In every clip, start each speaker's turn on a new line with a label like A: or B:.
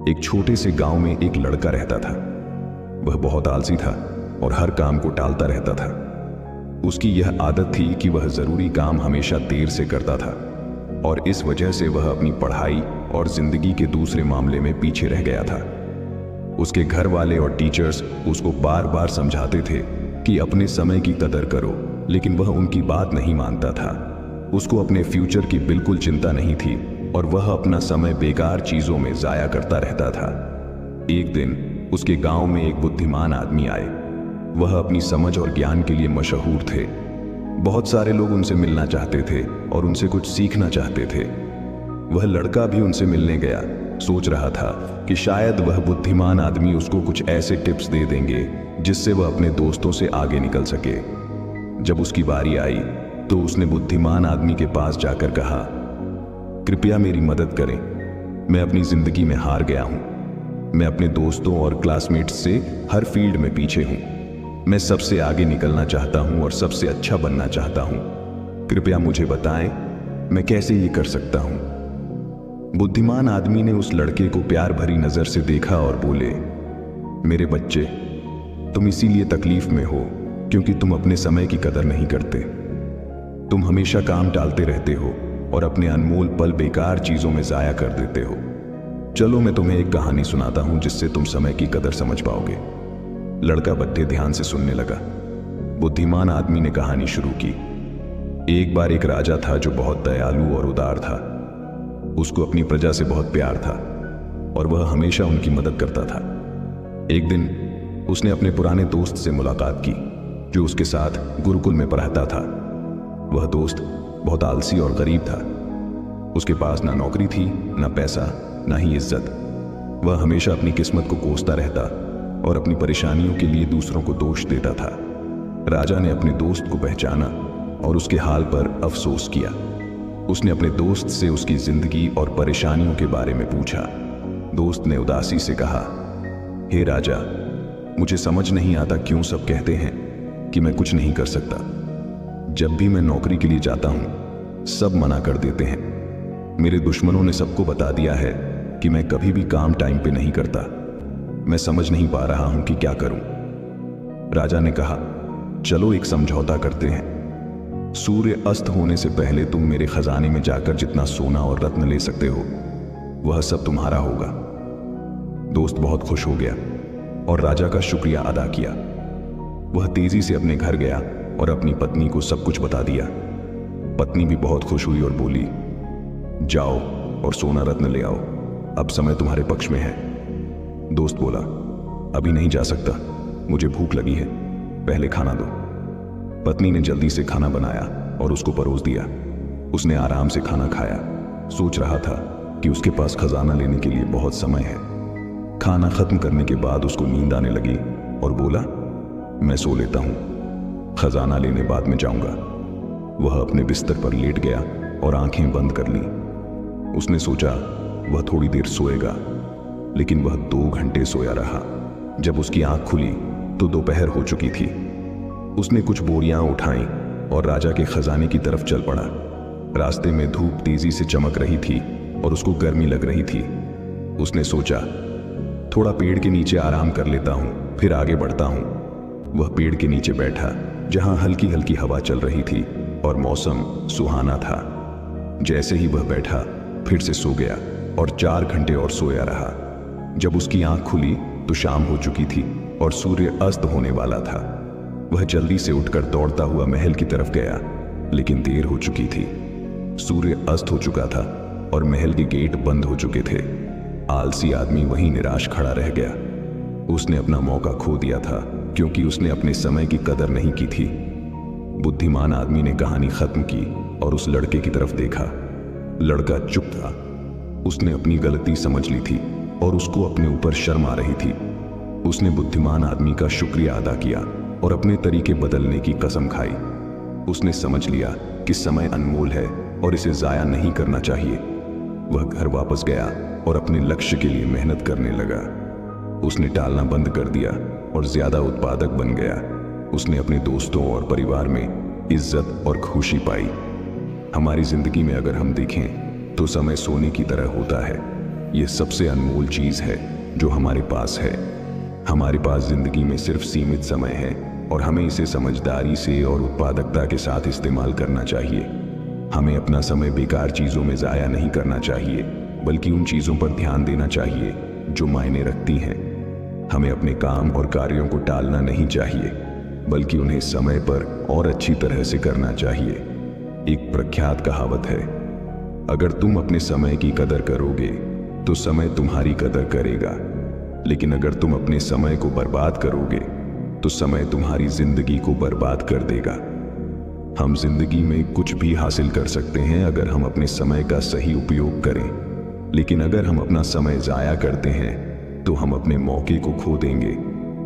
A: एक छोटे से गांव में एक लड़का रहता था। वह बहुत आलसी था और हर काम को टालता रहता था। उसकी यह आदत थी कि वह जरूरी काम हमेशा देर से करता था और इस वजह से वह अपनी पढ़ाई और जिंदगी के दूसरे मामले में पीछे रह गया था। उसके घर वाले और टीचर्स उसको बार बार समझाते थे कि अपने समय की कदर करो, लेकिन वह उनकी बात नहीं मानता था। उसको अपने फ्यूचर की बिल्कुल चिंता नहीं थी और वह अपना समय बेकार चीजों में जाया करता रहता था। एक दिन उसके गांव में एक बुद्धिमान आदमी आए। वह अपनी समझ और ज्ञान के लिए मशहूर थे। बहुत सारे लोग उनसे मिलना चाहते थे और उनसे कुछ सीखना चाहते थे। वह लड़का भी उनसे मिलने गया। सोच रहा था कि शायद वह बुद्धिमान आदमी उसको कुछ ऐसे टिप्स दे देंगे जिससे वह अपने दोस्तों से आगे निकल सके। जब उसकी बारी आई तो उसने बुद्धिमान आदमी के पास जाकर कहा, कृपया मेरी मदद करें, मैं अपनी जिंदगी में हार गया हूं। मैं अपने दोस्तों और क्लासमेट्स से हर फील्ड में पीछे हूं। मैं सबसे आगे निकलना चाहता हूं और सबसे अच्छा बनना चाहता हूं। कृपया मुझे बताएं, मैं कैसे ये कर सकता हूं। बुद्धिमान आदमी ने उस लड़के को प्यार भरी नजर से देखा और बोले, मेरे बच्चे, तुम इसीलिए तकलीफ में हो क्योंकि तुम अपने समय की कदर नहीं करते। तुम हमेशा काम टालते रहते हो और अपने अनमोल पल बेकार चीजों में जाया कर देते हो। चलो मैं तुम्हें एक कहानी सुनाता हूं जिससे तुम समय की कदर समझ पाओगे। लड़का बड़े ध्यान से सुनने लगा। बुद्धिमान आदमी ने कहानी शुरू की। एक बार एक राजा था जो बहुत दयालु और उदार था। उसको अपनी प्रजा से बहुत प्यार था और वह हमेशा उनकी मदद करता था। एक दिन उसने अपने पुराने दोस्त से मुलाकात की जो उसके साथ गुरुकुल में पढ़ता था। वह दोस्त बहुत आलसी और गरीब था। उसके पास ना नौकरी थी, ना पैसा, ना ही इज्जत। वह हमेशा अपनी किस्मत को कोसता रहता और अपनी परेशानियों के लिए दूसरों को दोष देता था। राजा ने अपने दोस्त को पहचाना और उसके हाल पर अफसोस किया। उसने अपने दोस्त से उसकी जिंदगी और परेशानियों के बारे में पूछा। दोस्त ने उदासी से कहा, हे राजा, मुझे समझ नहीं आता क्यों सब कहते हैं कि मैं कुछ नहीं कर सकता। जब भी मैं नौकरी के लिए जाता हूं, सब मना कर देते हैं। मेरे दुश्मनों ने सबको बता दिया है कि मैं कभी भी काम टाइम पे नहीं करता। मैं समझ नहीं पा रहा हूं कि क्या करूं। राजा ने कहा, चलो एक समझौता करते हैं। सूर्य अस्त होने से पहले तुम मेरे खजाने में जाकर जितना सोना और रत्न ले सकते हो, वह सब तुम्हारा होगा। दोस्त बहुत खुश हो गया और राजा का शुक्रिया अदा किया। वह तेजी से अपने घर गया और अपनी पत्नी को सब कुछ बता दिया। पत्नी भी बहुत खुश हुई और बोली, जाओ और सोना रत्न ले आओ, अब समय तुम्हारे पक्ष में है। दोस्त बोला, अभी नहीं जा सकता, मुझे भूख लगी है, पहले खाना दो। पत्नी ने जल्दी से खाना बनाया और उसको परोस दिया। उसने आराम से खाना खाया। सोच रहा था कि उसके पास खजाना लेने के लिए बहुत समय है। खाना खत्म करने के बाद उसको नींद आने लगी और बोला, मैं सो लेता हूं, खजाना लेने बाद में जाऊंगा। वह अपने बिस्तर पर लेट गया और आंखें बंद कर ली। उसने सोचा वह थोड़ी देर सोएगा, लेकिन वह 2 घंटे सोया रहा। जब उसकी आंख खुली तो दोपहर हो चुकी थी। उसने कुछ बोरियां उठाई और राजा के खजाने की तरफ चल पड़ा। रास्ते में धूप तेजी से चमक रही थी और उसको गर्मी लग रही थी। उसने सोचा, थोड़ा पेड़ के नीचे आराम कर लेता हूं, फिर आगे बढ़ता हूं। वह पेड़ के नीचे बैठा जहां हल्की हल्की हवा चल रही थी और मौसम सुहाना था। जैसे ही वह बैठा फिर से सो गया और 4 घंटे और सोया रहा। जब उसकी आंख खुली तो शाम हो चुकी थी और सूर्य अस्त होने वाला था। वह जल्दी से उठकर दौड़ता हुआ महल की तरफ गया, लेकिन देर हो चुकी थी। सूर्य अस्त हो चुका था और महल के गेट बंद हो चुके थे। आलसी आदमी वहीं निराश खड़ा रह गया। उसने अपना मौका खो दिया था क्योंकि उसने अपने समय की कदर नहीं की थी। बुद्धिमान आदमी ने कहानी खत्म की और उस लड़के की तरफ देखा। लड़का चुप था। उसने अपनी गलती समझ ली थी और उसको अपने ऊपर शर्म आ रही थी। उसने बुद्धिमान आदमी का शुक्रिया अदा किया और अपने तरीके बदलने की कसम खाई। उसने समझ लिया कि समय अनमोल है और इसे जाया नहीं करना चाहिए। वह घर वापस गया और अपने लक्ष्य के लिए मेहनत करने लगा। उसने टालना बंद कर दिया और ज्यादा उत्पादक बन गया। उसने अपने दोस्तों और परिवार में इज्जत और खुशी पाई। हमारी जिंदगी में अगर हम देखें तो समय सोने की तरह होता है। ये सबसे अनमोल चीज है जो हमारे पास है। हमारे पास जिंदगी में सिर्फ सीमित समय है और हमें इसे समझदारी से और उत्पादकता के साथ इस्तेमाल करना चाहिए। हमें अपना समय बेकार चीजों में जाया नहीं करना चाहिए, बल्कि उन चीजों पर ध्यान देना चाहिए जो मायने रखती हैं। हमें अपने काम और कार्यों को टालना नहीं चाहिए, बल्कि उन्हें समय पर और अच्छी तरह से करना चाहिए। एक प्रख्यात कहावत है, अगर तुम अपने समय की कदर करोगे तो समय तुम्हारी कदर करेगा, लेकिन अगर तुम अपने समय को बर्बाद करोगे तो समय तुम्हारी जिंदगी को बर्बाद कर देगा। हम जिंदगी में कुछ भी हासिल कर सकते हैं अगर हम अपने समय का सही उपयोग करें, लेकिन अगर हम अपना समय जाया करते हैं तो हम अपने मौके को खो देंगे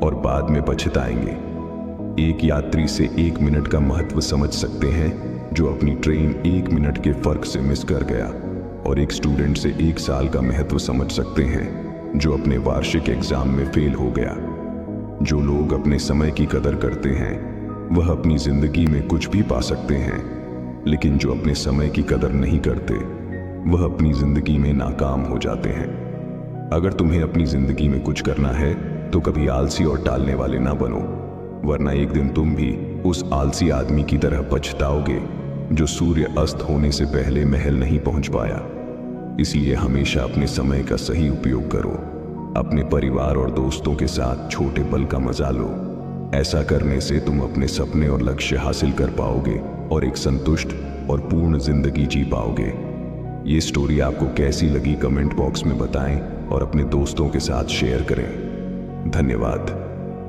A: और बाद में पछताएंगे। एक यात्री से 1 मिनट का महत्व समझ सकते हैं जो अपनी ट्रेन 1 मिनट के फर्क से मिस कर गया, और एक स्टूडेंट से 1 साल का महत्व समझ सकते हैं जो अपने वार्षिक एग्जाम में फेल हो गया। जो लोग अपने समय की कदर करते हैं वह अपनी जिंदगी में कुछ भी पा सकते हैं, लेकिन जो अपने समय की कदर नहीं करते वह अपनी जिंदगी में नाकाम हो जाते हैं। अगर तुम्हें अपनी जिंदगी में कुछ करना है तो कभी आलसी और टालने वाले ना बनो, वरना एक दिन तुम भी उस आलसी आदमी की तरह पछताओगे जो सूर्य अस्त होने से पहले महल नहीं पहुंच पाया। इसलिए हमेशा अपने समय का सही उपयोग करो। अपने परिवार और दोस्तों के साथ छोटे पल का मजा लो। ऐसा करने से तुम अपने सपने और लक्ष्य हासिल कर पाओगे और एक संतुष्ट और पूर्ण जिंदगी जी पाओगे। ये स्टोरी आपको कैसी लगी कमेंट बॉक्स में बताएं और अपने दोस्तों के साथ शेयर करें। धन्यवाद।